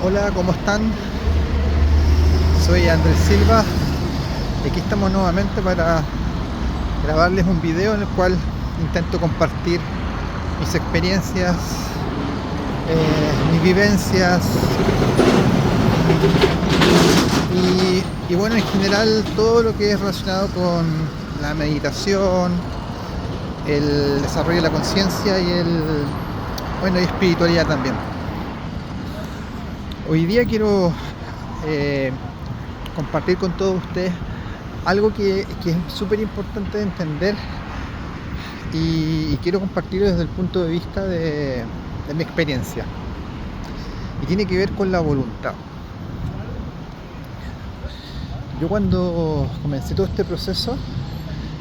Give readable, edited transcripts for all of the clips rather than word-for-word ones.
Hola, ¿cómo están? Soy Andrés Silva y aquí estamos nuevamente para grabarles un video en el cual intento compartir mis experiencias, mis vivencias y bueno, en general todo lo que es relacionado con la meditación, el desarrollo de la conciencia y espiritualidad también. Hoy día quiero eh, compartir con todos ustedes algo que es súper importante de entender y quiero compartirlo desde el punto de vista de mi experiencia, y tiene que ver con la voluntad. Yo cuando comencé todo este proceso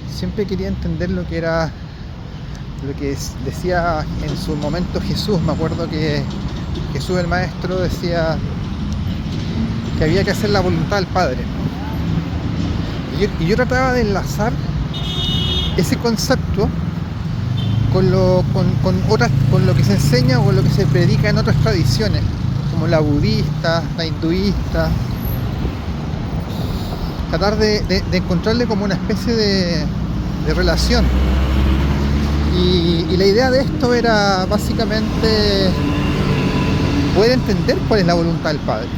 siempre quería entender lo que era lo que decía en su momento Jesús. Me acuerdo que Jesús el Maestro decía que había que hacer la voluntad del Padre. Y yo trataba de enlazar ese concepto con lo que se enseña o con lo que se predica en otras tradiciones, como la budista, la hinduista. Tratar de encontrarle como una especie de relación. Y la idea de esto era básicamente poder entender cuál es la voluntad del Padre.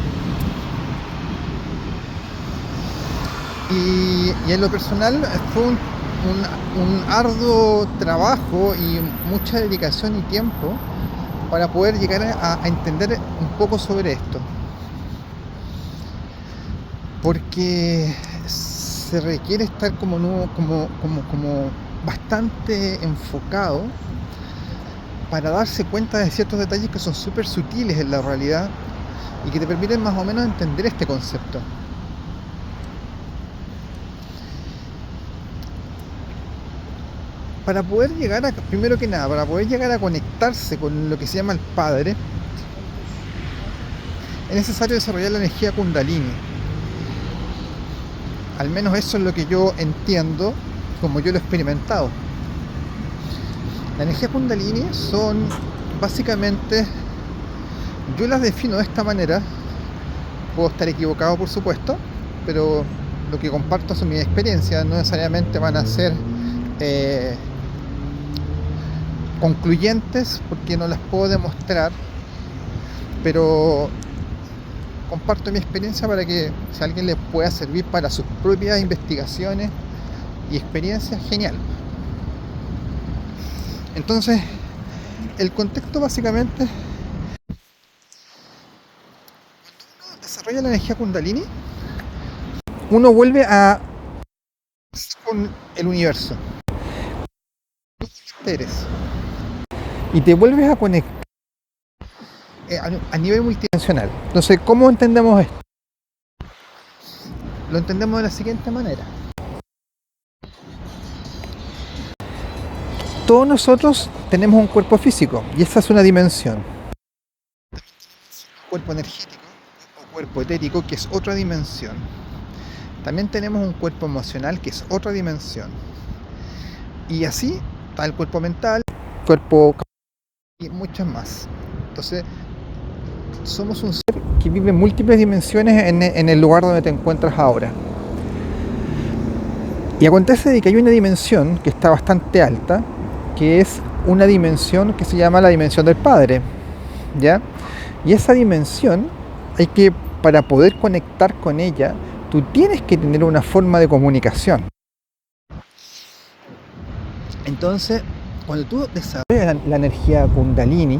Y en lo personal fue un arduo trabajo y mucha dedicación y tiempo para poder llegar a entender un poco sobre esto, porque se requiere estar como bastante enfocado para darse cuenta de ciertos detalles que son súper sutiles en la realidad y que te permiten más o menos entender este concepto. Para poder llegar a, primero que nada, para poder llegar a conectarse con lo que se llama el Padre, es necesario desarrollar la energía Kundalini. Al menos eso es lo que yo entiendo, como yo lo he experimentado. La energía Kundalini son básicamente, yo las defino de esta manera, puedo estar equivocado por supuesto, pero lo que comparto son mis experiencias, no necesariamente van a ser concluyentes porque no las puedo demostrar, pero comparto mi experiencia para que si a alguien le pueda servir para sus propias investigaciones y experiencias, genial. Entonces, el contexto básicamente, cuando uno desarrolla la energía Kundalini, uno vuelve a con el universo, eres, y te vuelves a conectar a nivel multidimensional. Entonces, ¿cómo entendemos esto? Lo entendemos de la siguiente manera. Todos nosotros tenemos un cuerpo físico y esa es una dimensión. Cuerpo energético o cuerpo etérico, que es otra dimensión. También tenemos un cuerpo emocional, que es otra dimensión. Y así está el cuerpo mental, cuerpo y muchas más. Entonces, somos un ser que vive en múltiples dimensiones en el lugar donde te encuentras ahora. Y acontece de que hay una dimensión que está bastante alta, que es una dimensión que se llama la dimensión del Padre, ¿ya? Y esa dimensión, para poder conectar con ella, tú tienes que tener una forma de comunicación. Entonces, cuando tú desarrollas la energía Kundalini,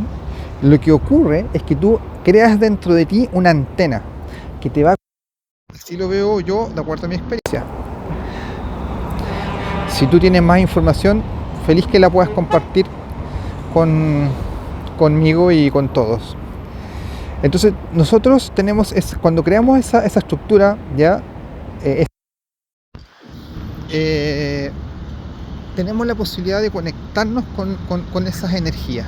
lo que ocurre es que tú creas dentro de ti una antena que te va. Así lo veo yo, de acuerdo a mi experiencia. Si tú tienes más información, feliz que la puedas compartir conmigo y con todos. Entonces, nosotros tenemos, cuando creamos esa estructura, ya tenemos la posibilidad de conectarnos con esas energías.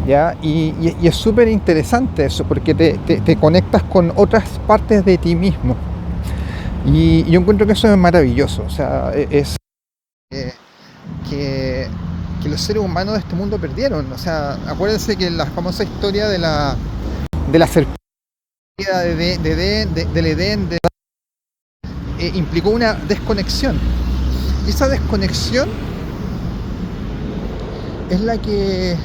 ¿Ya? Y es súper interesante eso, porque te conectas con otras partes de ti mismo. Y yo encuentro que eso es maravilloso. O sea, es que los seres humanos de este mundo perdieron. O sea, acuérdense que la famosa historia de la serpiente del Edén, implicó una desconexión. Y esa desconexión es la que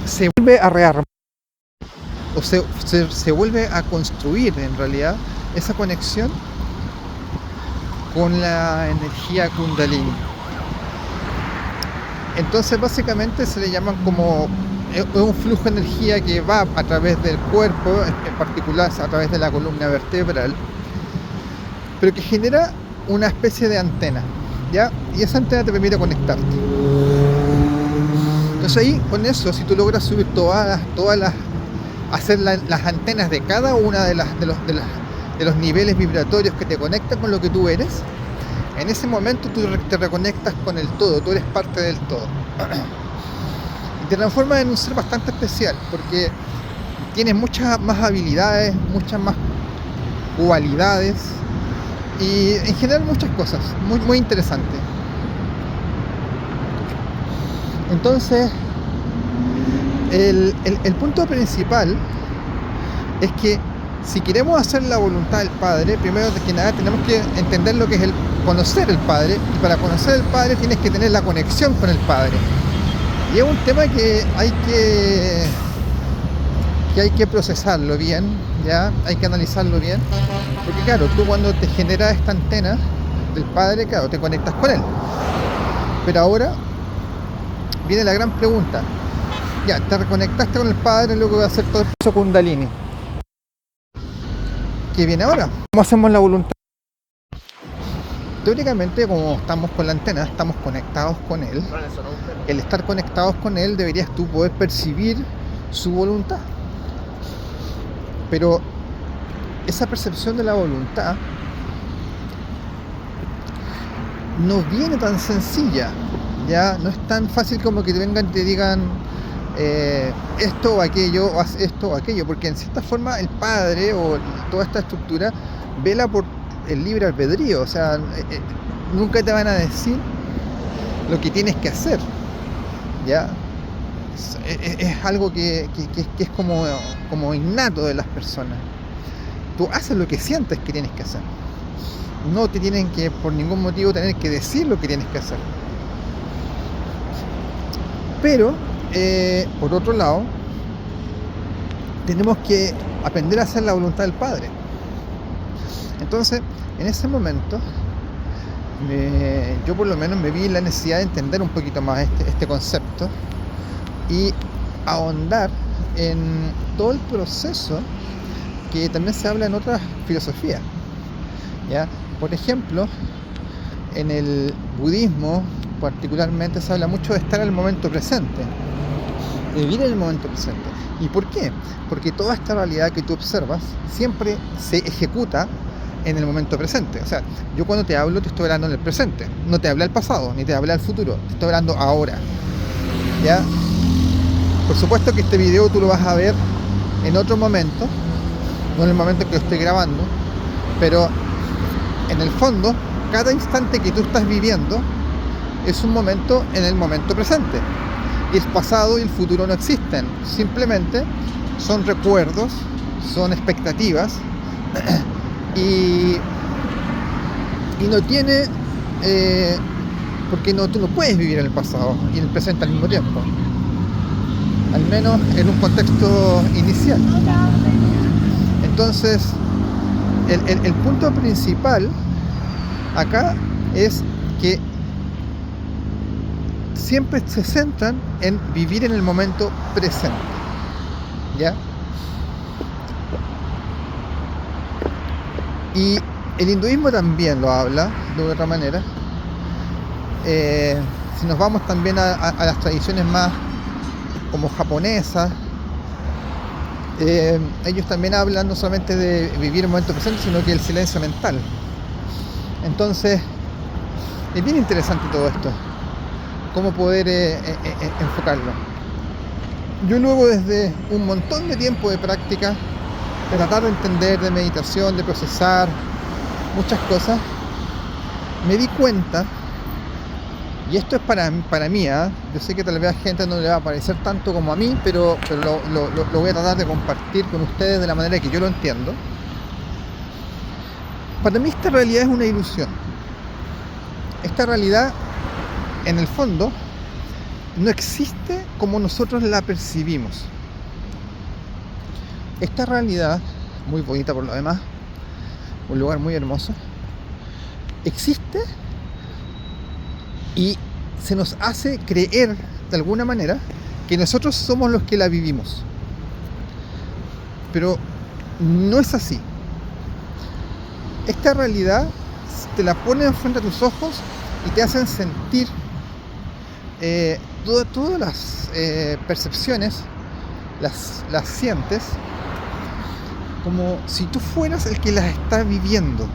se vuelve a rearmar, o se vuelve a construir en realidad esa conexión con la energía Kundalini. Entonces básicamente se le llaman como un flujo de energía que va a través del cuerpo, en particular a través de la columna vertebral, pero que genera una especie de antena, ¿ya? Y esa antena te permite conectarte. Entonces ahí, con eso, si tú logras subir hacer las antenas de cada una de los niveles vibratorios que te conectan con lo que tú eres, en ese momento tú te reconectas con el todo, tú eres parte del todo. Y te transformas en un ser bastante especial, porque tienes muchas más habilidades, muchas más cualidades y en general muchas cosas, muy, muy interesantes. Entonces, el punto principal es que si queremos hacer la voluntad del Padre, primero que nada tenemos que entender lo que es conocer el Padre, y para conocer el Padre tienes que tener la conexión con el Padre. Y es un tema que hay que procesarlo bien, ¿ya? Hay que analizarlo bien, porque claro, tú cuando te genera esta antena del Padre, claro, te conectas con Él. Pero ahora viene la gran pregunta. Ya, te reconectaste con el Padre, luego voy a hacer todo el proceso Kundalini. ¿Qué viene ahora? ¿Cómo hacemos la voluntad? Teóricamente, como estamos con la antena, estamos conectados con Él. El estar conectados con Él, deberías tú poder percibir su voluntad. Pero esa percepción de la voluntad no viene tan sencilla, ya no es tan fácil como que te vengan y te digan esto o aquello, o haz esto o aquello, porque en cierta forma el Padre o toda esta estructura vela por el libre albedrío, o sea, nunca te van a decir lo que tienes que hacer, ya es algo que es como innato de las personas. Tú haces lo que sientes que tienes que hacer, no te tienen que por ningún motivo tener que decir lo que tienes que hacer. Pero por otro lado, tenemos que aprender a hacer la voluntad del Padre. Entonces, en ese momento, yo por lo menos me vi la necesidad de entender un poquito más este concepto y ahondar en todo el proceso que también se habla en otras filosofías, ¿ya? Por ejemplo, en el budismo particularmente se habla mucho de estar en el momento presente, de vivir en el momento presente. ¿Y por qué? Porque toda esta realidad que tú observas siempre se ejecuta en el momento presente. O sea, yo cuando te hablo te estoy hablando en el presente, no te habla el pasado, ni te habla el futuro, te estoy hablando ahora, ¿ya? Por supuesto que este video tú lo vas a ver en otro momento, no en el momento en que lo estoy grabando, pero en el fondo, cada instante que tú estás viviendo es un momento en el momento presente. Y el pasado y el futuro no existen, simplemente son recuerdos, son expectativas y no tiene porque tú no puedes vivir en el pasado y en el presente al mismo tiempo, al menos en un contexto inicial. Entonces el punto principal acá es que siempre se centran en vivir en el momento presente, ¿ya? Y el hinduismo también lo habla de otra manera. Si nos vamos también a las tradiciones más como japonesas, ellos también hablan no solamente de vivir en el momento presente, sino que el silencio mental. Entonces, es bien interesante todo esto, cómo poder enfocarlo. Yo luego, desde un montón de tiempo de práctica, de tratar de entender, de meditación, de procesar muchas cosas, me di cuenta, Y esto es para mí, ¿eh? Yo sé que tal vez a gente no le va a parecer tanto como a mí, pero lo voy a tratar de compartir con ustedes de la manera que yo lo entiendo. Para mí esta realidad es una ilusión. Esta realidad, en el fondo, no existe como nosotros la percibimos. Esta realidad, muy bonita por lo demás, un lugar muy hermoso, existe y se nos hace creer de alguna manera que nosotros somos los que la vivimos. Pero no es así. Esta realidad te la ponen frente a tus ojos y te hacen sentir todas las percepciones, las sientes como si tú fueras el que las está viviendo.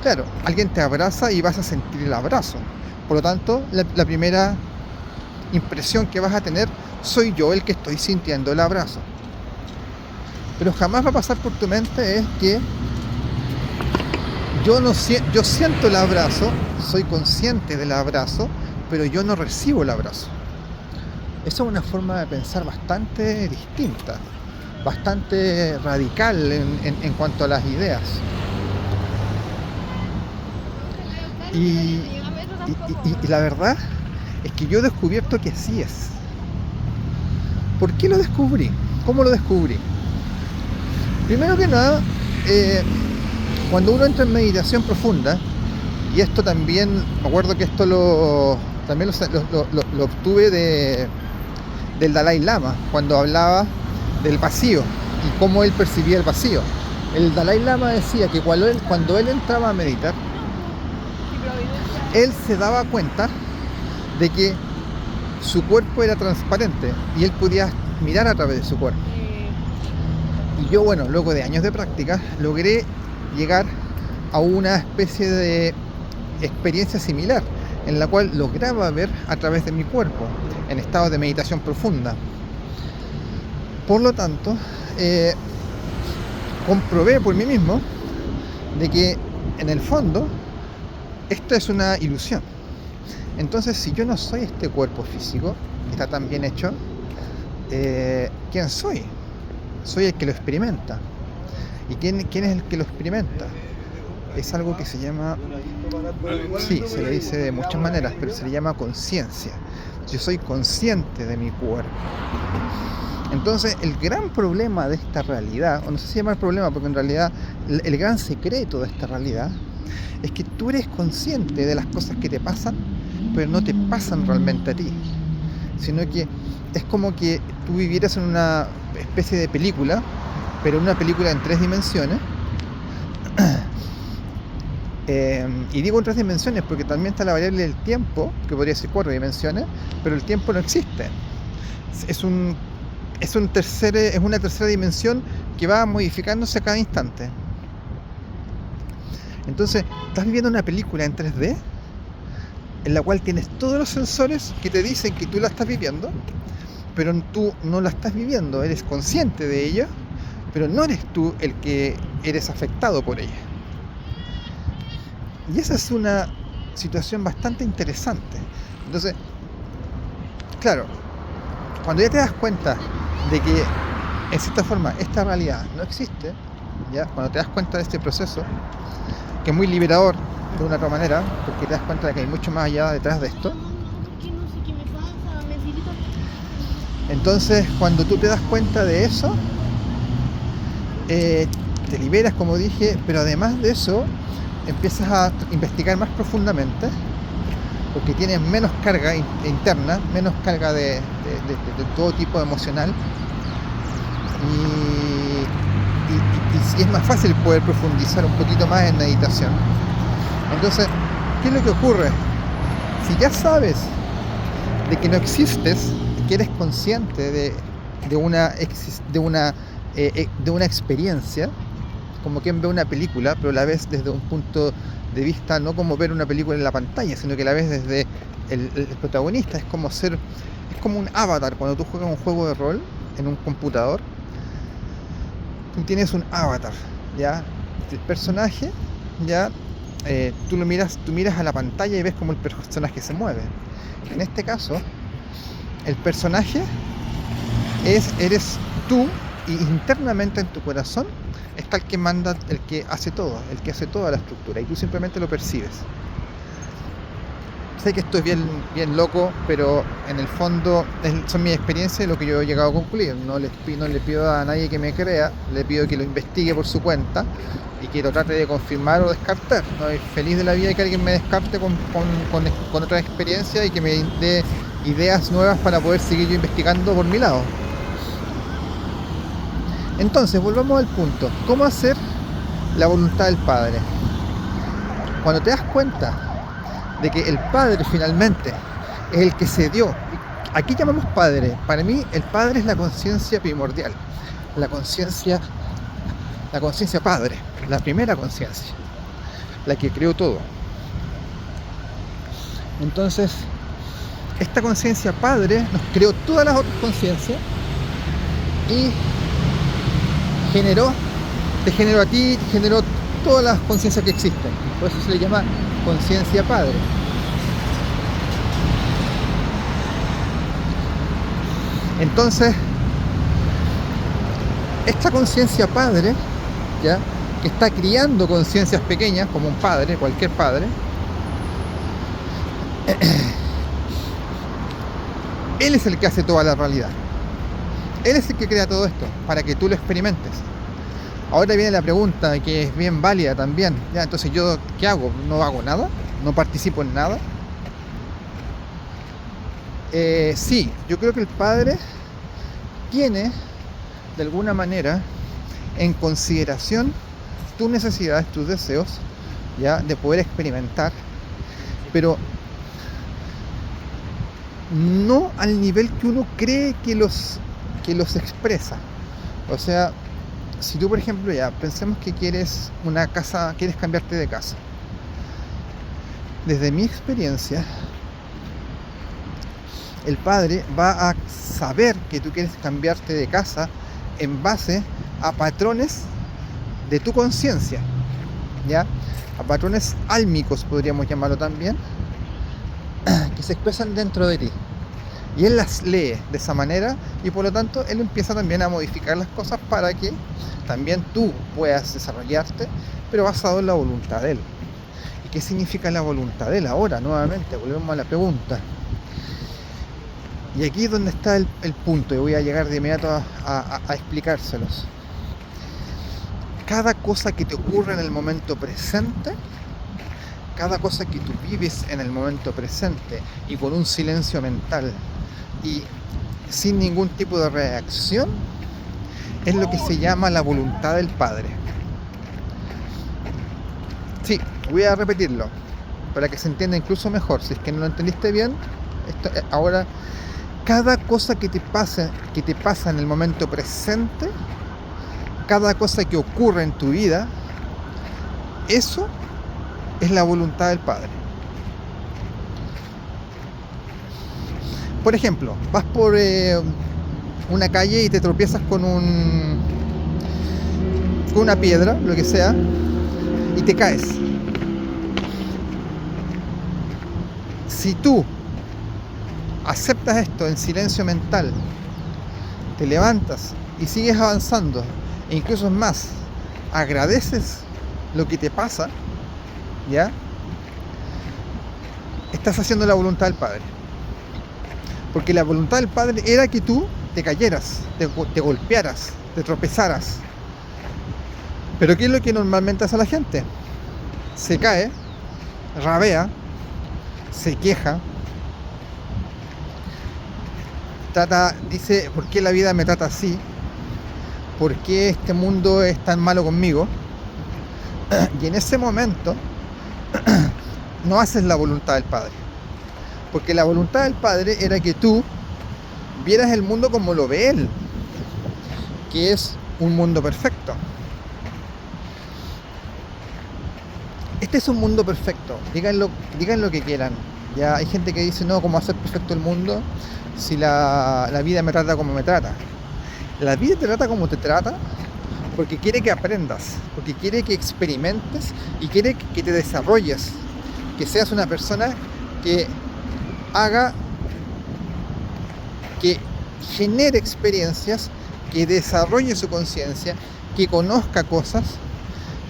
Claro, alguien te abraza y vas a sentir el abrazo. Por lo tanto, la primera impresión que vas a tener, soy yo el que estoy sintiendo el abrazo. Pero jamás va a pasar por tu mente es que yo siento el abrazo, soy consciente del abrazo, pero yo no recibo el abrazo. Esa es una forma de pensar bastante distinta, bastante radical en cuanto a las ideas. Y la verdad es que yo he descubierto que así es. ¿Por qué lo descubrí? ¿Cómo lo descubrí? Primero que nada, cuando uno entra en meditación profunda, y esto también, me acuerdo que esto también lo obtuve del Dalai Lama, cuando hablaba del vacío y cómo él percibía el vacío. El Dalai Lama decía que cuando él entraba a meditar, él se daba cuenta de que su cuerpo era transparente y él podía mirar a través de su cuerpo. Y yo, bueno, luego de años de práctica, logré llegar a una especie de experiencia similar, en la cual lograba ver a través de mi cuerpo, en estado de meditación profunda. Por lo tanto, comprobé por mí mismo de que, en el fondo, esto es una ilusión. Entonces, si yo no soy este cuerpo físico, que está tan bien hecho, ¿quién soy? Soy el que lo experimenta. ¿Y quién es el que lo experimenta? Es algo que se llama, sí, se le dice de muchas maneras, pero se le llama conciencia. Yo soy consciente de mi cuerpo. Entonces, el gran problema de esta realidad, o no sé si llamar problema, porque en realidad el gran secreto de esta realidad es que tú eres consciente de las cosas que te pasan, pero no te pasan realmente a ti, sino que es como que tú vivieras en una especie de película, pero una película en 3 dimensiones. Y digo en 3 dimensiones porque también está la variable del tiempo, que podría ser 4 dimensiones, pero el tiempo no existe. Es una tercera dimensión que va modificándose a cada instante. Entonces, estás viviendo una película en 3D en la cual tienes todos los sensores que te dicen que tú la estás viviendo, pero tú no la estás viviendo, eres consciente de ella, pero no eres tú el que eres afectado por ella. Y esa es una situación bastante interesante. Entonces, claro, cuando ya te das cuenta de que, en cierta forma, esta realidad no existe, ¿ya? Cuando te das cuenta de este proceso, que es muy liberador de una otra manera, porque te das cuenta de que hay mucho más allá detrás de esto. Entonces, cuando tú te das cuenta de eso, te liberas, como dije, pero además de eso, empiezas a investigar más profundamente, porque tienes menos carga interna, menos carga de todo tipo emocional, y es más fácil poder profundizar un poquito más en meditación. Entonces, ¿qué es lo que ocurre? Si ya sabes de que no existes, que eres consciente de una experiencia, como quien ve una película, pero la ves desde un punto de vista no como ver una película en la pantalla, sino que la ves desde el protagonista. Es como un avatar. Cuando tú juegas un juego de rol en un computador, tú tienes un avatar, ¿ya? El personaje, ¿ya? tú miras a la pantalla y ves cómo el personaje se mueve. En este caso, el personaje eres tú, y internamente en tu corazón está el que manda, el que hace todo, el que hace toda la estructura, y tú simplemente lo percibes. Sé que esto es bien loco, pero en el fondo son mis experiencias y lo que yo he llegado a concluir. No le pido a nadie que me crea, le pido que lo investigue por su cuenta y que lo trate de confirmar o descartar. Estoy feliz de la vida que alguien me descarte con otra experiencia y que me dé ideas nuevas para poder seguir yo investigando por mi lado. Entonces, volvamos al punto. ¿Cómo hacer la voluntad del Padre? Cuando te das cuenta de que el Padre finalmente es el que se dio. Aquí llamamos Padre. Para mí el Padre es la conciencia primordial. La conciencia Padre. La primera conciencia. La que creó todo. Entonces, esta conciencia Padre nos creó todas las otras conciencias y te generó a ti, te generó todas las conciencias que existen. Por eso se le llama conciencia Padre. Entonces, esta conciencia Padre, ¿ya?, que está criando conciencias pequeñas, como un padre, cualquier padre, él es el que hace toda la realidad. Él es el que crea todo esto, para que tú lo experimentes. Ahora viene la pregunta, que es bien válida también. ¿Ya? Entonces, ¿yo qué hago? ¿No hago nada? ¿No participo en nada? Sí, yo creo que el Padre tiene, de alguna manera, en consideración tus necesidades, tus deseos, ya, de poder experimentar, pero no al nivel que uno cree que los expresa. O sea, si tú, por ejemplo, ya pensemos que quieres una casa, quieres cambiarte de casa. Desde mi experiencia, el Padre va a saber que tú quieres cambiarte de casa en base a patrones de tu conciencia, ¿ya? A patrones álmicos, podríamos llamarlo también, que se expresan dentro de ti. Y Él las lee de esa manera y por lo tanto Él empieza también a modificar las cosas para que también tú puedas desarrollarte, pero basado en la voluntad de Él. ¿Y qué significa la voluntad de Él? Ahora, nuevamente, volvemos a la pregunta. Y aquí es donde está el punto, y voy a llegar de inmediato a explicárselos. Cada cosa que te ocurre en el momento presente, cada cosa que tú vives en el momento presente y con un silencio mental y sin ningún tipo de reacción, es lo que se llama la voluntad del Padre. Sí, voy a repetirlo para que se entienda incluso mejor. Si es que no lo entendiste bien, ahora, cada cosa que te pasa en el momento presente, cada cosa que ocurre en tu vida, eso es la voluntad del Padre. Por ejemplo, vas por una calle y te tropiezas con una piedra, lo que sea, y te caes. Si tú aceptas esto en silencio mental, te levantas y sigues avanzando, e incluso es más, agradeces lo que te pasa, ¿ya?, estás haciendo la voluntad del Padre. Porque la voluntad del Padre era que tú te cayeras, te golpearas, te tropezaras. Pero ¿qué es lo que normalmente hace la gente? Se cae, rabea, se queja, dice, ¿por qué la vida me trata así? ¿Por qué este mundo es tan malo conmigo? Y en ese momento no haces la voluntad del Padre. Porque la voluntad del Padre era que tú vieras el mundo como lo ve Él, que es un mundo perfecto. Este es un mundo perfecto, digan lo que quieran. Ya hay gente que dice, no, ¿cómo hacer perfecto el mundo si la vida me trata como me trata? La vida te trata como te trata porque quiere que aprendas, porque quiere que experimentes y quiere que te desarrolles, que seas una persona que haga, que genere experiencias, que desarrolle su conciencia, que conozca cosas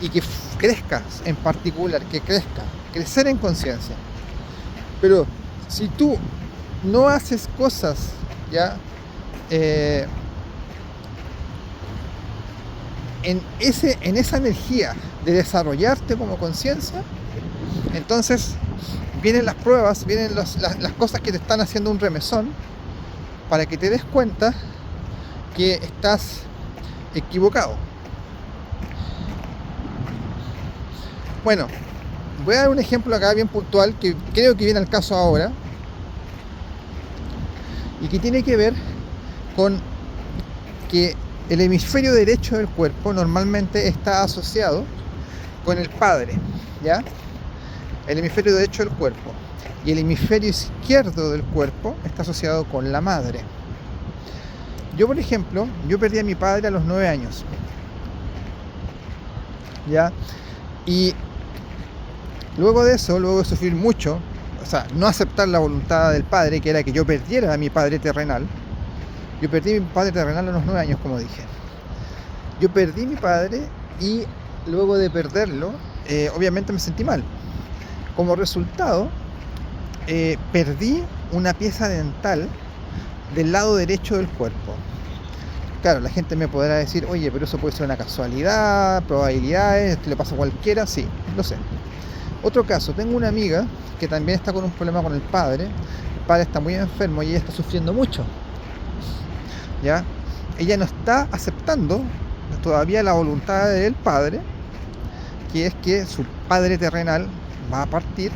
y que crezcas en particular, que crezca, crecer en conciencia. Pero si tú no haces cosas, ya, en esa energía de desarrollarte como conciencia, entonces vienen las pruebas, vienen las cosas que te están haciendo un remesón para que te des cuenta que estás equivocado. Bueno, voy a dar un ejemplo acá bien puntual que creo que viene al caso ahora y que tiene que ver con que el hemisferio derecho del cuerpo normalmente está asociado con el padre, ¿ya? El hemisferio derecho del cuerpo. Y el hemisferio izquierdo del cuerpo está asociado con la madre. Yo, por ejemplo, perdí a mi padre a los 9 años, ¿ya? Y luego de eso, luego de sufrir mucho, o sea, no aceptar la voluntad del padre, que era que yo perdiera a mi padre terrenal. Yo perdí a mi padre terrenal a los 9 años, como dije. Yo perdí a mi padre y luego de perderlo, obviamente me sentí mal. Como resultado, perdí una pieza dental del lado derecho del cuerpo. Claro, la gente me podrá decir, oye, pero eso puede ser una casualidad, probabilidades, esto le pasa a cualquiera. Sí, lo sé. Otro caso, tengo una amiga que también está con un problema con el padre está muy enfermo y ella está sufriendo mucho, ¿ya? Ella no está aceptando todavía la voluntad del padre, que es que su padre terrenal va a partir,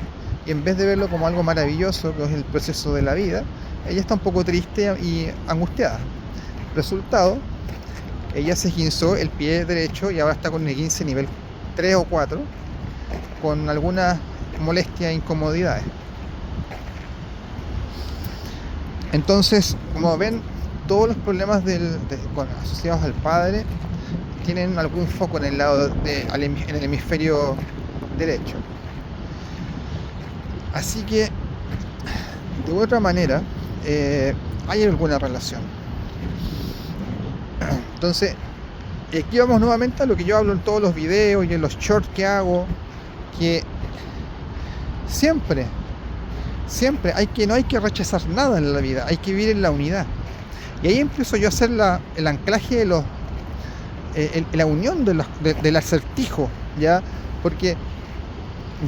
y en vez de verlo como algo maravilloso, que es el proceso de la vida, ella está un poco triste y angustiada. Resultado, ella se esguinzó el pie derecho y ahora está con el esguince nivel 3 o 4, con algunas molestias e incomodidades. Entonces, como ven, todos los problemas asociados al padre tienen algún foco en el lado en el hemisferio derecho. Así que, de otra manera, hay alguna relación. Entonces, aquí vamos nuevamente a lo que yo hablo en todos los videos y en los shorts que hago, que siempre no hay que rechazar nada en la vida, hay que vivir en la unidad. Y ahí empiezo yo a hacer el anclaje de la unión del acertijo, ¿ya? Porque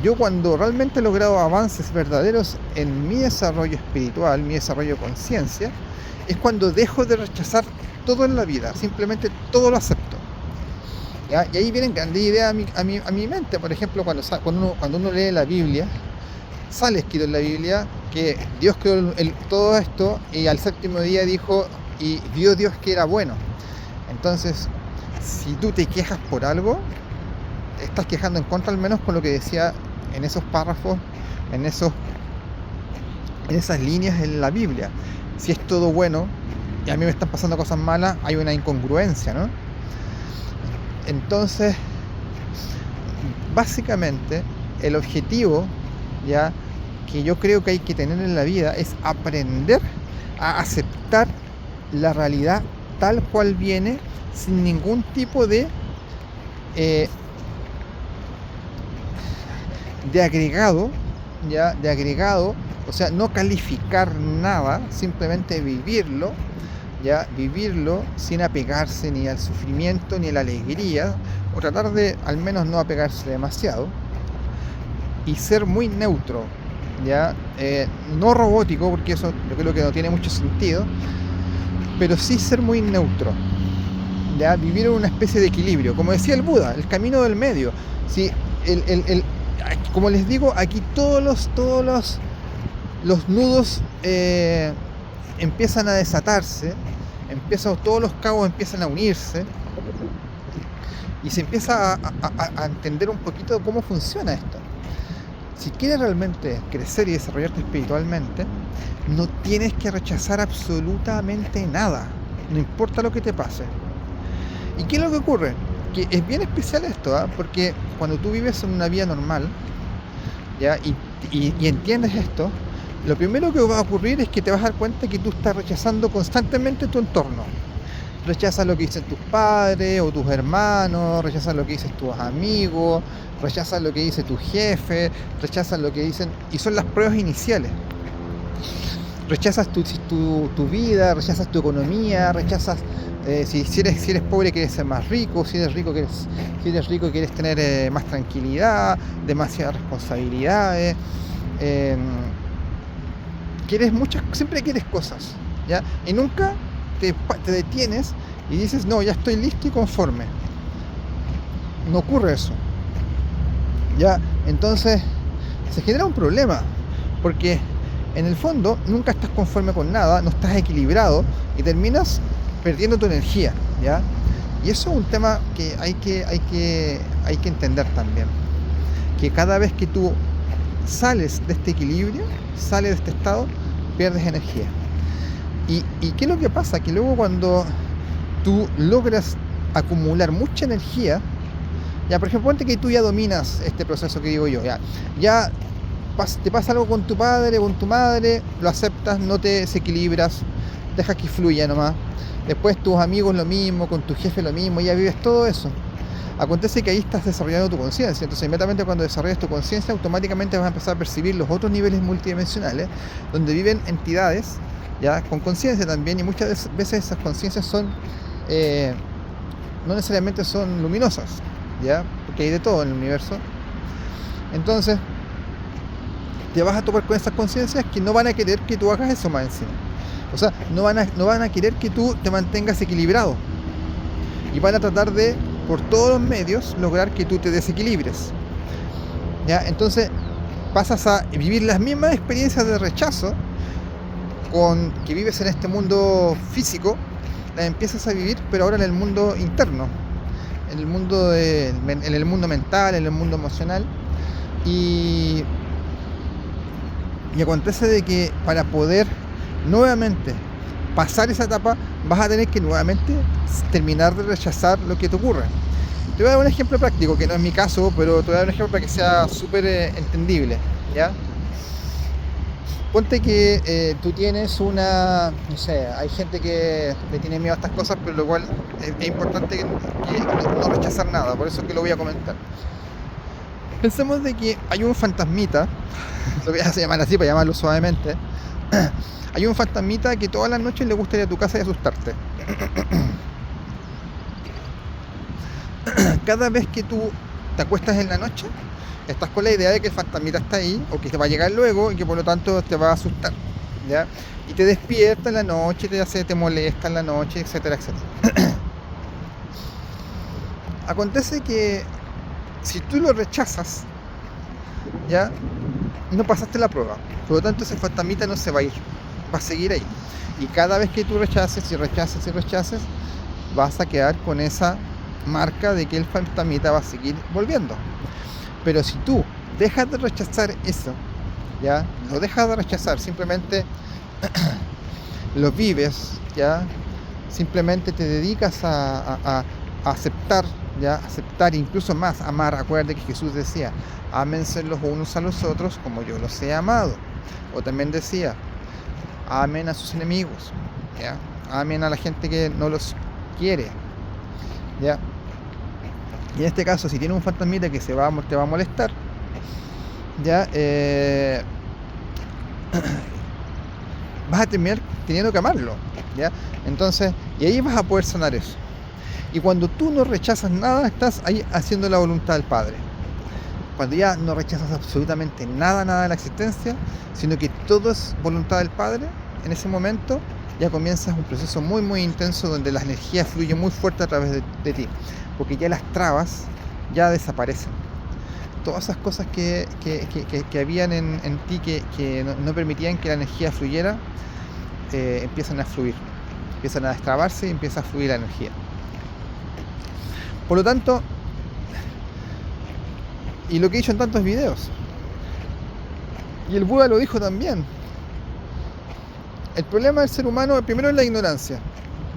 yo, cuando realmente he logrado avances verdaderos en mi desarrollo espiritual, mi desarrollo de conciencia, es cuando dejo de rechazar todo en la vida, simplemente todo lo acepto, ¿ya? Y ahí vienen grandes ideas a mi mente. Por ejemplo, cuando uno lee la Biblia, sale escrito en la Biblia que Dios creó todo esto y al séptimo día dijo, y vio Dios que era bueno. Entonces, si tú te quejas por algo, te estás quejando en contra, al menos con lo que decía en esos párrafos, en esas líneas en la Biblia. Si es todo bueno y a mí me están pasando cosas malas, hay una incongruencia, ¿no? Entonces, básicamente, el objetivo, ya, que yo creo que hay que tener en la vida es aprender a aceptar la realidad tal cual viene, sin ningún tipo de agregado, ¿ya? De agregado, o sea, no calificar nada, simplemente vivirlo, ¿ya? Vivirlo sin apegarse ni al sufrimiento ni a la alegría, o tratar de al menos no apegarse demasiado, y ser muy neutro, ¿ya? No robótico, porque eso yo creo que no tiene mucho sentido, pero sí ser muy neutro, ¿ya? Vivir en una especie de equilibrio, como decía el Buda, el camino del medio. ¿Sí? Como les digo, aquí todos los nudos empiezan a desatarse, todos los cabos empiezan a unirse, y se empieza a entender un poquito cómo funciona esto. Si quieres realmente crecer y desarrollarte espiritualmente, no tienes que rechazar absolutamente nada, no importa lo que te pase. ¿Y qué es lo que ocurre? Porque es bien especial esto, ¿ah? Porque cuando tú vives en una vida normal, ¿ya? Y entiendes esto, lo primero que va a ocurrir es que te vas a dar cuenta que tú estás rechazando constantemente tu entorno. Rechazas lo que dicen tus padres o tus hermanos, rechazas lo que dicen tus amigos, rechazas lo que dice tu jefe, rechazas lo que dicen, y son las pruebas iniciales. Rechazas tu vida, rechazas tu economía, rechazas si eres pobre quieres ser más rico, si eres rico quieres tener más tranquilidad, demasiadas responsabilidades, siempre quieres cosas, ¿ya? Y nunca te detienes y dices, no, ya estoy listo y conforme. No ocurre eso, ¿ya? Entonces se genera un problema, porque en el fondo nunca estás conforme con nada, no estás equilibrado y terminas perdiendo tu energía, ¿ya? Y eso es un tema que hay que entender también, que cada vez que tú sales de este equilibrio, sales de este estado, pierdes energía. ¿Y qué es lo que pasa? Que luego cuando tú logras acumular mucha energía, ya, por ejemplo, ponte que tú ya dominas este proceso que digo yo, ya te pasa algo con tu padre o con tu madre, lo aceptas, no te desequilibras, dejas que fluya nomás. Después tus amigos lo mismo, con tu jefe lo mismo, ya vives todo eso. Acontece que ahí estás desarrollando tu conciencia, entonces inmediatamente cuando desarrollas tu conciencia, automáticamente vas a empezar a percibir los otros niveles multidimensionales, donde viven entidades, ya, con conciencia también, y muchas veces esas conciencias son, no necesariamente son luminosas, ya, porque hay de todo en el universo. Entonces, te vas a topar con esas conciencias que no van a querer que tú hagas eso más encima. O sea, no van a querer que tú te mantengas equilibrado. Y van a tratar de, por todos los medios, lograr que tú te desequilibres. ¿Ya? Entonces, pasas a vivir las mismas experiencias de rechazo que vives en este mundo físico, las empiezas a vivir, pero ahora en el mundo interno. En el mundo mental, en el mundo emocional. Y acontece de que para poder nuevamente pasar esa etapa vas a tener que nuevamente terminar de rechazar lo que te ocurre. Te voy a dar un ejemplo práctico, que no es mi caso, pero te voy a dar un ejemplo para que sea súper entendible, ¿ya? Ponte que tú tienes no sé, hay gente que le tiene miedo a estas cosas, pero lo cual es importante que no rechazar nada, por eso es que lo voy a comentar. Pensemos de que hay un fantasmita, lo voy a llamar así para llamarlo suavemente. Hay un fantasmita que todas las noches le gusta ir a tu casa y asustarte. Cada vez que tú te acuestas en la noche, estás con la idea de que el fantasmita está ahí, o que te va a llegar luego y que por lo tanto te va a asustar, ¿ya? Y te despierta en la noche, te molesta en la noche, etcétera, etcétera. Acontece que si tú lo rechazas, ya no pasaste la prueba. Por lo tanto, ese fantasmita no se va a ir, va a seguir ahí. Y cada vez que tú rechaces y rechaces, vas a quedar con esa marca de que el fantasmita va a seguir volviendo. Pero si tú dejas de rechazar eso, ya lo dejas de rechazar, simplemente lo vives, ya simplemente te dedicas a aceptar, ya aceptar, incluso más amar. Acuérdate que Jesús decía, ámense los unos a los otros como yo los he amado. O también decía, amen a sus enemigos, ¿ya? Amen a la gente que no los quiere, ¿ya? Y en este caso, si tienes un fantasmita que te va a molestar, ¿ya? Vas a terminar teniendo que amarlo, ¿ya? Entonces, y ahí vas a poder sanar eso. Y cuando tú no rechazas nada, estás ahí haciendo la voluntad del Padre. Cuando ya no rechazas absolutamente nada de la existencia, sino que todo es voluntad del Padre, en ese momento ya comienzas un proceso muy muy intenso donde la energía fluye muy fuerte a través de ti, porque ya las trabas ya desaparecen. Todas esas cosas que habían en ti que no permitían que la energía fluyera, empiezan a fluir, empiezan a destrabarse y empieza a fluir la energía. Por lo tanto, y lo que he dicho en tantos videos, y el Buda lo dijo también, el problema del ser humano primero es la ignorancia,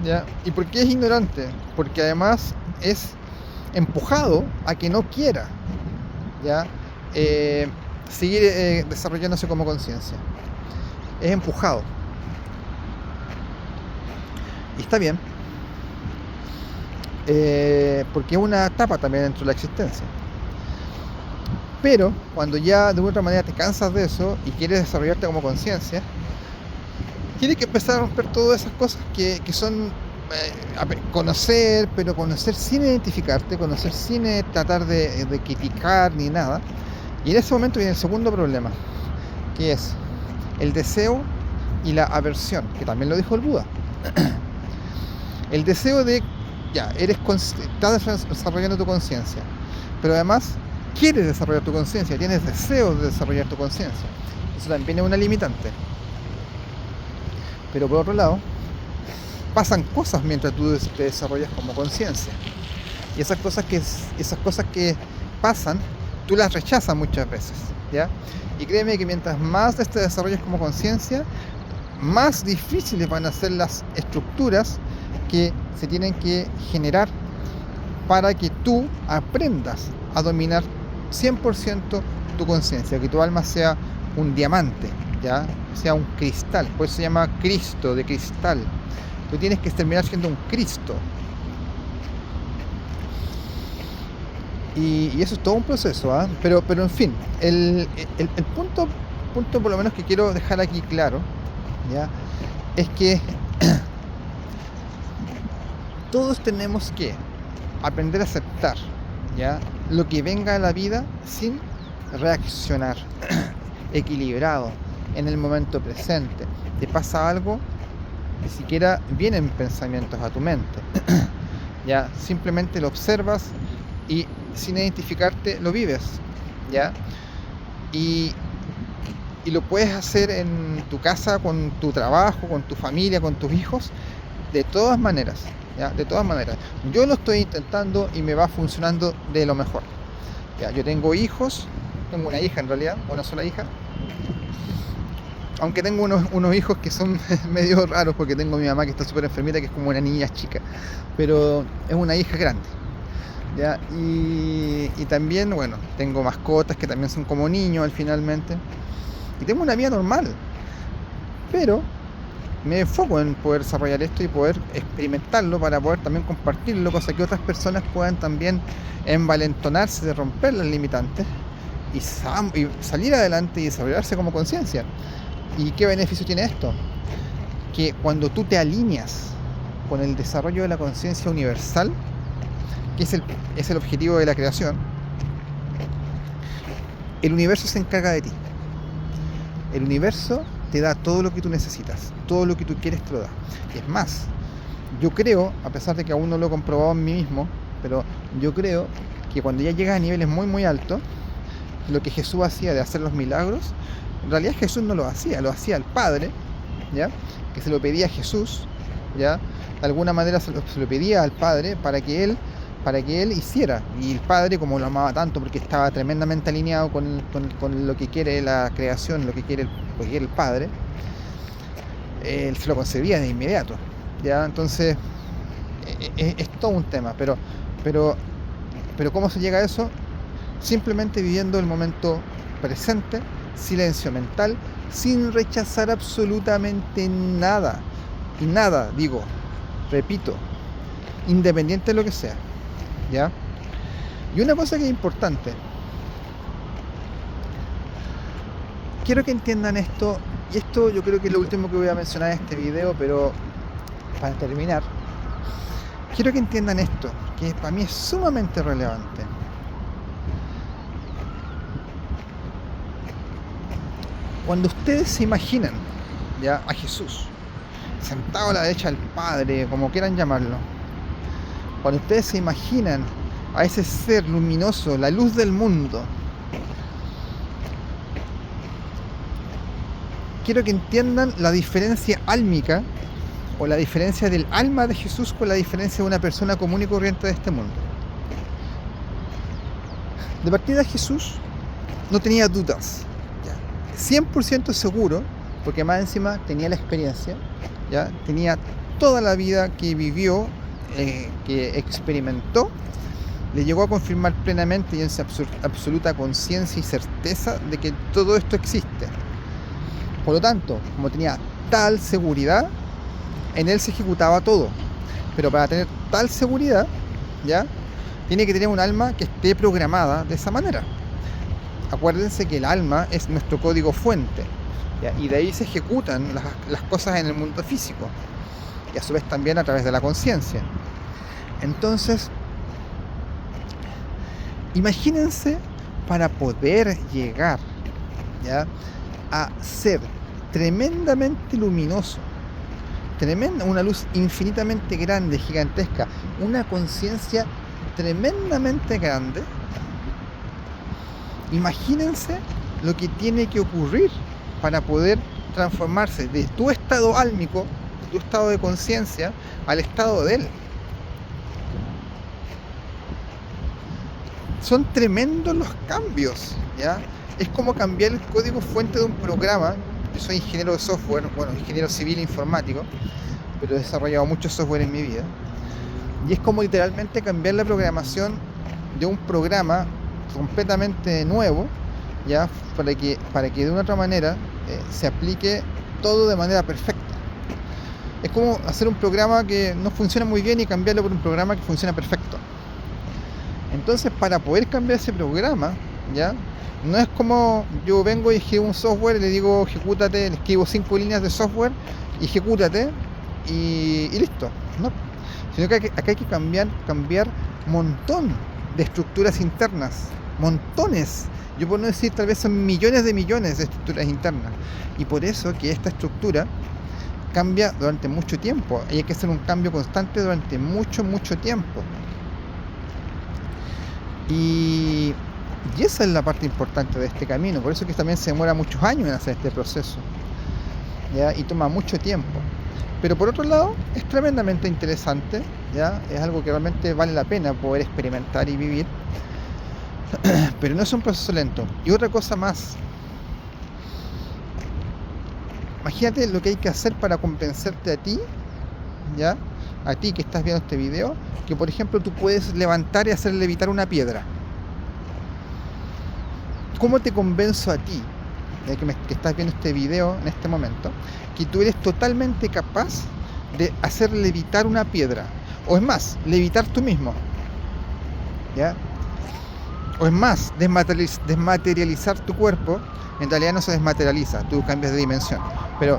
¿ya? ¿Y por qué es ignorante? Porque además es empujado a que no quiera, ¿ya? Seguir desarrollándose como conciencia. Es empujado. Y está bien, porque es una etapa también dentro de la existencia. Pero cuando ya de otra manera te cansas de eso y quieres desarrollarte como conciencia, tienes que empezar a romper todas esas cosas que son conocer, pero conocer sin identificarte, conocer sin tratar de criticar ni nada. Y en ese momento viene el segundo problema, que es el deseo y la aversión, que también lo dijo el Buda. El deseo de, ya, estás desarrollando tu conciencia, pero además quieres desarrollar tu conciencia, tienes deseos de desarrollar tu conciencia. Eso también es una limitante. Pero por otro lado, pasan cosas mientras tú te desarrollas como conciencia. Y esas cosas que pasan, tú las rechazas muchas veces, ¿ya? Y créeme que mientras más te desarrollas como conciencia, más difíciles van a ser las estructuras que se tienen que generar para que tú aprendas a dominar 100% tu conciencia, que tu alma sea un diamante, ¿ya? Sea un cristal, por eso se llama Cristo, de cristal. Tú tienes que terminar siendo un Cristo. Y eso es todo un proceso, ¿eh? Pero en fin, el punto por lo menos que quiero dejar aquí claro, ¿ya? Es que todos tenemos que aprender a aceptar, ¿ya? Lo que venga a la vida sin reaccionar, equilibrado, en el momento presente. Te pasa algo, ni siquiera vienen pensamientos a tu mente, ¿ya? Simplemente lo observas y sin identificarte lo vives, ¿ya? Y lo puedes hacer en tu casa, con tu trabajo, con tu familia, con tus hijos, de todas maneras, ¿ya? De todas maneras. Yo lo estoy intentando y me va funcionando de lo mejor, ¿ya? Yo tengo hijos, tengo una hija en realidad, una sola hija, aunque tengo unos hijos que son medio raros, porque tengo a mi mamá que está súper enfermita, que es como una niña chica, pero es una hija grande, ¿ya? Y también, bueno, tengo mascotas que también son como niños finalmente, y tengo una vida normal, pero me enfoco en poder desarrollar esto y poder experimentarlo para poder también compartirlo, cosa que otras personas puedan también envalentonarse de romper las limitantes y salir adelante y desarrollarse como conciencia. ¿Y qué beneficio tiene esto? Que cuando tú te alineas con el desarrollo de la conciencia universal, que es el objetivo de la creación, el universo se encarga de ti. El universo te da todo lo que tú necesitas, todo lo que tú quieres te lo da. Y es más, yo creo, a pesar de que aún no lo he comprobado en mí mismo, pero yo creo que cuando ya llegas a niveles muy muy altos, lo que Jesús hacía de hacer los milagros, en realidad Jesús no lo hacía el Padre, ¿ya? Que se lo pedía a Jesús, ¿ya? De alguna manera se lo pedía al Padre para que él hiciera. Y el Padre, como lo amaba tanto, porque estaba tremendamente alineado con lo que quiere la creación, lo que quiere el Padre, él se lo concedía de inmediato, ¿ya? Entonces es todo un tema, pero ¿cómo se llega a eso? Simplemente viviendo el momento presente, silencio mental, sin rechazar absolutamente nada. Y nada, repito, independiente de lo que sea, ¿ya? Y una cosa que es importante, quiero que entiendan esto, y esto yo creo que es lo último que voy a mencionar en este video, pero para terminar, quiero que entiendan esto, que para mí es sumamente relevante. Cuando ustedes se imaginan, ¿ya?, a Jesús sentado a la derecha del Padre, como quieran llamarlo, cuando ustedes se imaginan a ese ser luminoso, la luz del mundo, quiero que entiendan la diferencia álmica, o la diferencia del alma de Jesús con la diferencia de una persona común y corriente de este mundo. De partida, Jesús no tenía dudas, ¿ya? 100% seguro, porque más encima tenía la experiencia, ¿ya? Tenía toda la vida que vivió, que experimentó, le llegó a confirmar plenamente y en su absoluta conciencia y certeza de que todo esto existe. Por lo tanto, como tenía tal seguridad, en él se ejecutaba todo. Pero para tener tal seguridad, ¿ya?, tiene que tener un alma que esté programada de esa manera. Acuérdense que el alma es nuestro código fuente, ¿ya?, y de ahí se ejecutan las cosas en el mundo físico, y a su vez también a través de la conciencia. Entonces, imagínense, para poder llegar, ¿ya?, a ser tremendamente luminoso, una luz infinitamente grande, gigantesca, una conciencia tremendamente grande. Imagínense lo que tiene que ocurrir para poder transformarse de tu estado álmico, de tu estado de conciencia, al estado de él. Son tremendos los cambios, ¿ya? Es como cambiar el código fuente de un programa. Yo soy ingeniero de software, bueno, ingeniero civil informático, pero he desarrollado mucho software en mi vida. Y es como literalmente cambiar la programación de un programa completamente nuevo, ¿ya?, para que de una otra manera se aplique todo de manera perfecta. Es como hacer un programa que no funciona muy bien y cambiarlo por un programa que funciona perfecto. Entonces, para poder cambiar ese programa, ¿ya?, no es como yo vengo y escribo un software y le digo ejecútate, le escribo 5 líneas de software y ejecútate y listo, ¿no? Sino que acá hay que cambiar montón de estructuras internas, montones, yo por no decir tal vez son millones de estructuras internas, y por eso que esta estructura cambia durante mucho tiempo, y hay que hacer un cambio constante durante mucho tiempo. Y esa es la parte importante de este camino, por eso que también se demora muchos años en hacer este proceso, ¿ya?, y toma mucho tiempo. Pero por otro lado, es tremendamente interesante, ¿ya?, es algo que realmente vale la pena poder experimentar y vivir, pero no es un proceso lento. Y otra cosa más, imagínate lo que hay que hacer para convencerte a ti, ¿ya?, a ti que estás viendo este video, que por ejemplo tú puedes levantar y hacer levitar una piedra. ¿Cómo te convenzo a ti, que estás viendo este video en este momento, que tú eres totalmente capaz de hacer levitar una piedra? O es más, levitar tú mismo, ¿ya? O es más, desmaterializar tu cuerpo. En realidad no se desmaterializa, tú cambias de dimensión, pero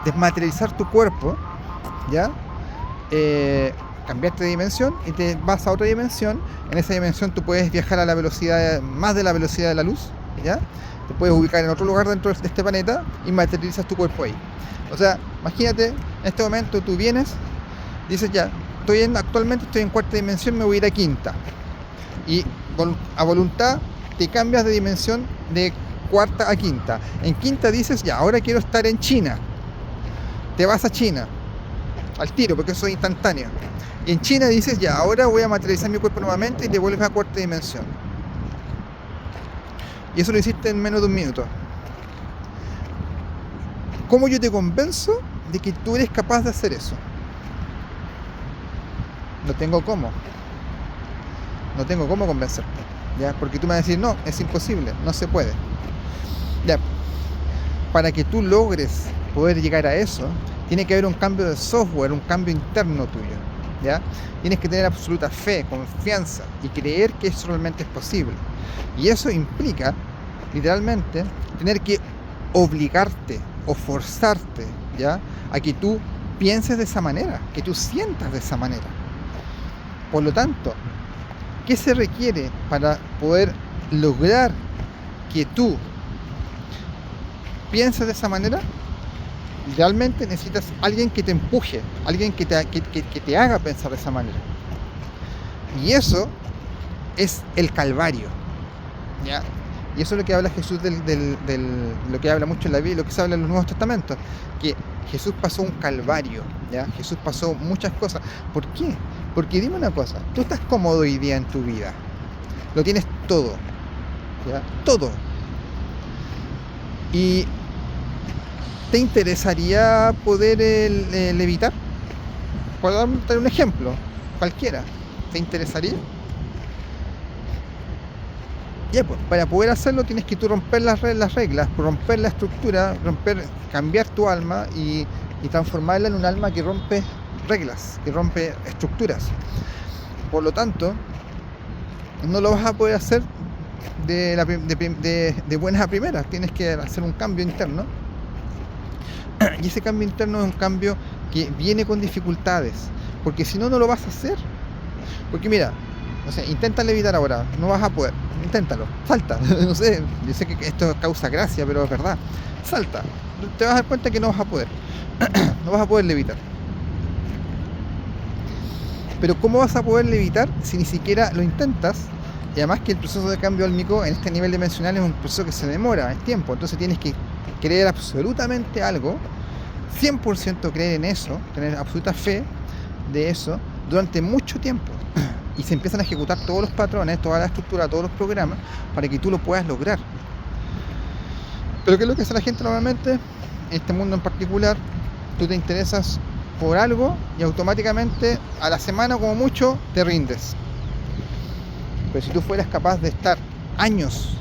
desmaterializar tu cuerpo, ¿ya?, cambiarte de dimensión y te vas a otra dimensión. En esa dimensión tú puedes viajar a la velocidad, más de la velocidad de la luz, ¿ya? Te puedes ubicar en otro lugar dentro de este planeta y materializas tu cuerpo ahí. O sea, imagínate, en este momento tú vienes, dices ya, actualmente estoy en cuarta dimensión, me voy a ir a quinta. Y a voluntad te cambias de dimensión de cuarta a quinta. En quinta dices ya, ahora quiero estar en China. Te vas a China al tiro, porque eso es instantáneo. Y en China dices ya, ahora voy a materializar mi cuerpo nuevamente, y te vuelves a cuarta dimensión. Y eso lo hiciste en menos de un minuto. ¿Cómo yo te convenzo de que tú eres capaz de hacer eso? No tengo cómo convencerte, ¿ya? Porque tú me vas a decir, no, es imposible, no se puede. Ya, para que tú logres poder llegar a eso, tiene que haber un cambio de software, un cambio interno tuyo, ¿ya? Tienes que tener absoluta fe, confianza y creer que eso realmente es posible. Y eso implica, literalmente, tener que obligarte o forzarte, ¿ya?, a que tú pienses de esa manera, que tú sientas de esa manera. Por lo tanto, ¿qué se requiere para poder lograr que tú pienses de esa manera? Realmente necesitas alguien que te empuje, alguien que te haga pensar de esa manera. Y eso es el Calvario, ¿ya? Y eso es lo que habla Jesús lo que habla mucho en la Biblia, lo que se habla en los Nuevos Testamentos, que Jesús pasó un Calvario, ¿ya? Jesús pasó muchas cosas. ¿Por qué? Porque dime una cosa, tú estás cómodo hoy día en tu vida, lo tienes todo, ¿ya? Todo. Y ¿te interesaría poder levitar? Por dar un ejemplo, cualquiera. ¿Te interesaría? Ya, pues, para poder hacerlo tienes que tú romper las reglas, romper la estructura, cambiar tu alma y transformarla en un alma que rompe reglas, que rompe estructuras. Por lo tanto, no lo vas a poder hacer de buenas a primeras. Tienes que hacer un cambio interno. Y ese cambio interno es un cambio que viene con dificultades, porque si no, no lo vas a hacer. Porque mira, o sea, intenta levitar ahora, no vas a poder, inténtalo, salta, no sé, yo sé que esto causa gracia, pero es verdad, salta, te vas a dar cuenta que no vas a poder, no vas a poder levitar. Pero ¿cómo vas a poder levitar si ni siquiera lo intentas? Y además que el proceso de cambio álmico en este nivel dimensional es un proceso que se demora, es tiempo, entonces tienes que creer absolutamente algo, 100% creer en eso, tener absoluta fe de eso durante mucho tiempo. Y se empiezan a ejecutar todos los patrones, toda la estructura, todos los programas para que tú lo puedas lograr. Pero ¿qué es lo que hace la gente normalmente? En este mundo en particular, tú te interesas por algo y automáticamente a la semana como mucho te rindes. Pero si tú fueras capaz de estar años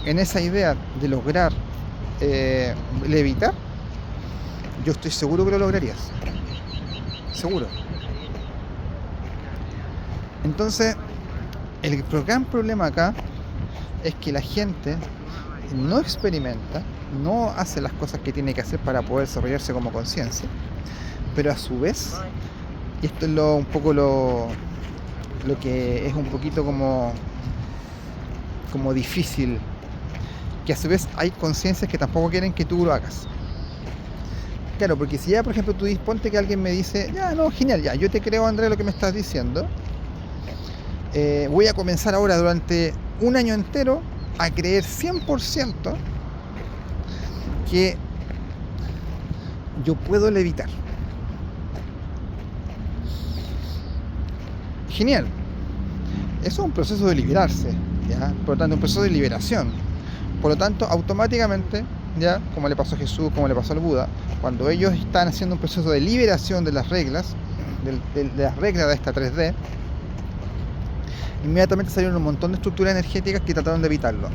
en esa idea de lograr levitar, yo estoy seguro que lo lograrías. Seguro. Entonces, el gran problema acá es que la gente no experimenta, no hace las cosas que tiene que hacer para poder desarrollarse como conciencia, pero a su vez, y esto es un poco lo que es un poquito como difícil, que a su vez hay conciencias que tampoco quieren que tú lo hagas. Claro, porque si ya, por ejemplo, tú ponte que alguien me dice, ya, no, genial, ya, yo te creo, Andrés, lo que me estás diciendo, voy a comenzar ahora durante un año entero a creer 100% que yo puedo levitar. Genial. Eso es un proceso de liberarse, ¿ya? Por lo tanto, un proceso de liberación. Por lo tanto, automáticamente, ya, como le pasó a Jesús, como le pasó al Buda, cuando ellos están haciendo un proceso de liberación de las reglas, de las reglas de esta 3D, inmediatamente salieron un montón de estructuras energéticas que trataron de evitarlo.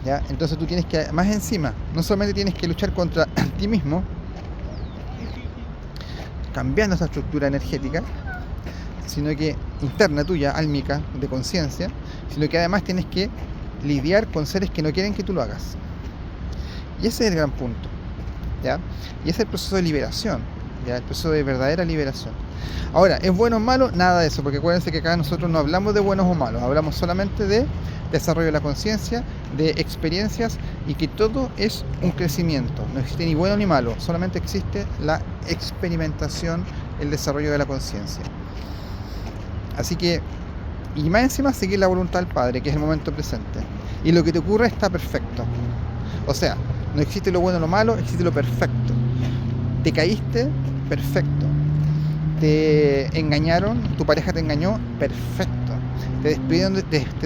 ¿Ya? Entonces tú tienes que, más encima, no solamente tienes que luchar contra ti mismo, cambiando esa estructura energética, sino que interna tuya, álmica, de conciencia, sino que además tienes que lidiar con seres que no quieren que tú lo hagas. Y ese es el gran punto, ¿ya? Y ese es el proceso de liberación, ¿ya? El proceso de verdadera liberación. Ahora, ¿es bueno o malo? Nada de eso, porque acuérdense que acá nosotros no hablamos de buenos o malos, hablamos solamente de desarrollo de la conciencia, de experiencias, y que todo es un crecimiento. No existe ni bueno ni malo, solamente existe la experimentación, el desarrollo de la conciencia. Así que, y más encima, seguir la voluntad del Padre, que es el momento presente. Y lo que te ocurre está perfecto. O sea, no existe lo bueno o lo malo, existe lo perfecto. Te caíste, perfecto. Te engañaron, tu pareja te engañó, perfecto. Te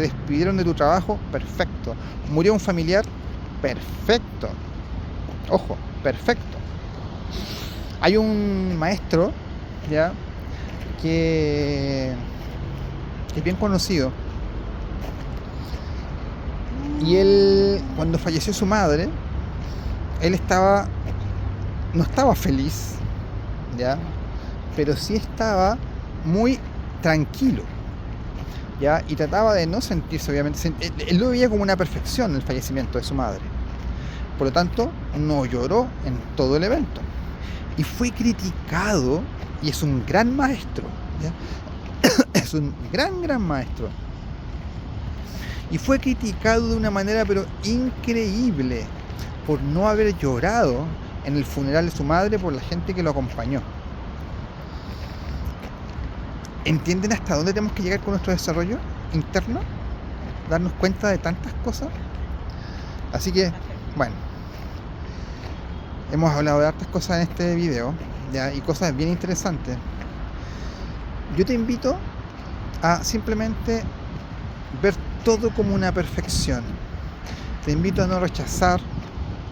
despidieron de tu trabajo, perfecto. Murió un familiar, perfecto. Ojo, perfecto. Hay un maestro, ¿ya?, que es bien conocido, y él, cuando falleció su madre, él no estaba feliz, ¿ya?, pero sí estaba muy tranquilo, ¿ya?, y trataba de no sentirse, obviamente, él lo veía como una perfección el fallecimiento de su madre, por lo tanto no lloró en todo el evento, y fue criticado, y es un gran maestro, ¿ya? Es un gran maestro, y fue criticado de una manera pero increíble por no haber llorado en el funeral de su madre por la gente que lo acompañó. ¿Entienden hasta dónde tenemos que llegar con nuestro desarrollo interno? Darnos cuenta de tantas cosas. Así que, bueno, hemos hablado de hartas cosas en este video, ¿ya?, y cosas bien interesantes. Yo te invito a simplemente ver todo como una perfección. Te invito a no rechazar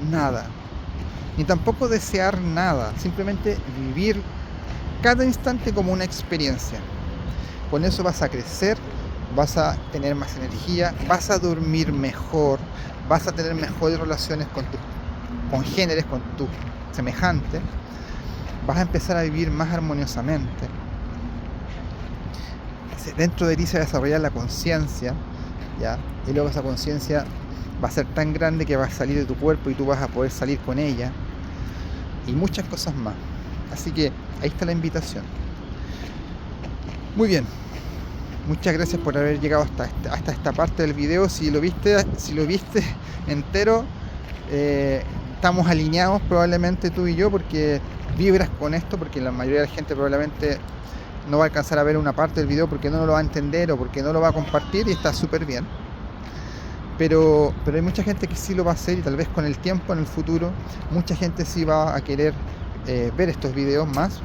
nada, ni tampoco desear nada, simplemente vivir cada instante como una experiencia. Con eso vas a crecer, vas a tener más energía, vas a dormir mejor, vas a tener mejores relaciones con tus congéneres, con tus semejantes, vas a empezar a vivir más armoniosamente. Dentro de ti se va a desarrollar la conciencia, ¿ya? Y luego esa conciencia va a ser tan grande que va a salir de tu cuerpo y tú vas a poder salir con ella, y muchas cosas más. Así que ahí está la invitación. Muy bien, muchas gracias por haber llegado hasta esta parte del video. Si lo viste entero, estamos alineados probablemente tú y yo, porque vibras con esto, porque la mayoría de la gente probablemente no va a alcanzar a ver una parte del video porque no lo va a entender o porque no lo va a compartir, y está súper bien. Pero hay mucha gente que sí lo va a hacer, y tal vez con el tiempo, en el futuro, mucha gente sí va a querer ver estos videos más,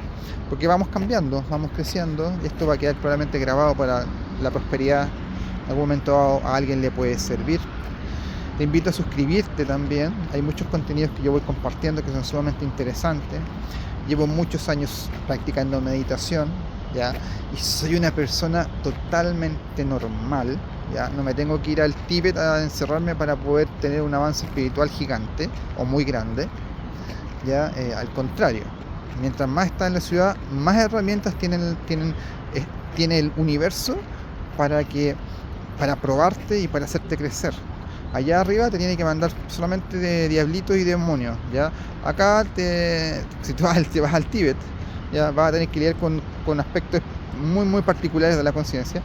porque vamos cambiando, vamos creciendo, y esto va a quedar probablemente grabado para la prosperidad. En algún momento a alguien le puede servir. Te invito a suscribirte también. Hay muchos contenidos que yo voy compartiendo que son sumamente interesantes. Llevo muchos años practicando meditación, ¿ya? Y soy una persona totalmente normal, ¿ya? No me tengo que ir al Tíbet a encerrarme para poder tener un avance espiritual gigante o muy grande, ¿ya? Al contrario, mientras más está en la ciudad, más herramientas tiene el universo para probarte y para hacerte crecer. Allá arriba te tiene que mandar solamente de diablitos y demonios, ¿ya? Acá si tú vas al Tíbet, ya vas a tener que lidiar con aspectos muy muy particulares de la conciencia.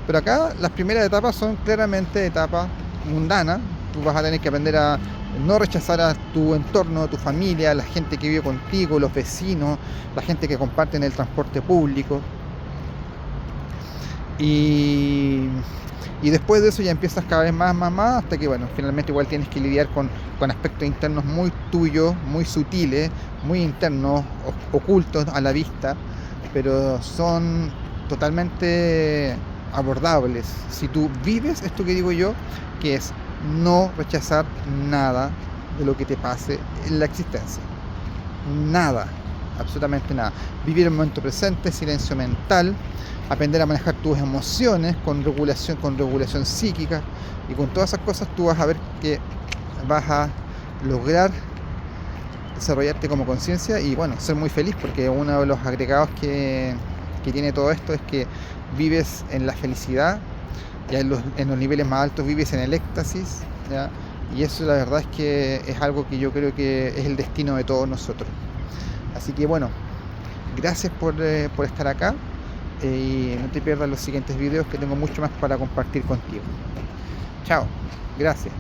Pero acá las primeras etapas son claramente etapas mundanas. Tú vas a tener que aprender a no rechazar a tu entorno, a tu familia, a la gente que vive contigo, los vecinos, la gente que comparte en el transporte público. Y después de eso ya empiezas cada vez más, hasta que, bueno, finalmente igual tienes que lidiar con aspectos internos muy tuyos, muy sutiles, muy internos, ocultos a la vista, pero son totalmente abordables si tú vives esto que digo yo, que es no rechazar nada de lo que te pase en la existencia. Nada, absolutamente nada. Vivir el momento presente, silencio mental, aprender a manejar tus emociones con regulación psíquica, y con todas esas cosas tú vas a ver que vas a lograr desarrollarte como conciencia y, bueno, ser muy feliz, porque uno de los agregados que tiene todo esto es que vives en la felicidad, ya en los niveles más altos vives en el éxtasis, ¿ya? Y eso la verdad es que es algo que yo creo que es el destino de todos nosotros. Así que, bueno, gracias por estar acá, y no te pierdas los siguientes videos, que tengo mucho más para compartir contigo. Chao, gracias.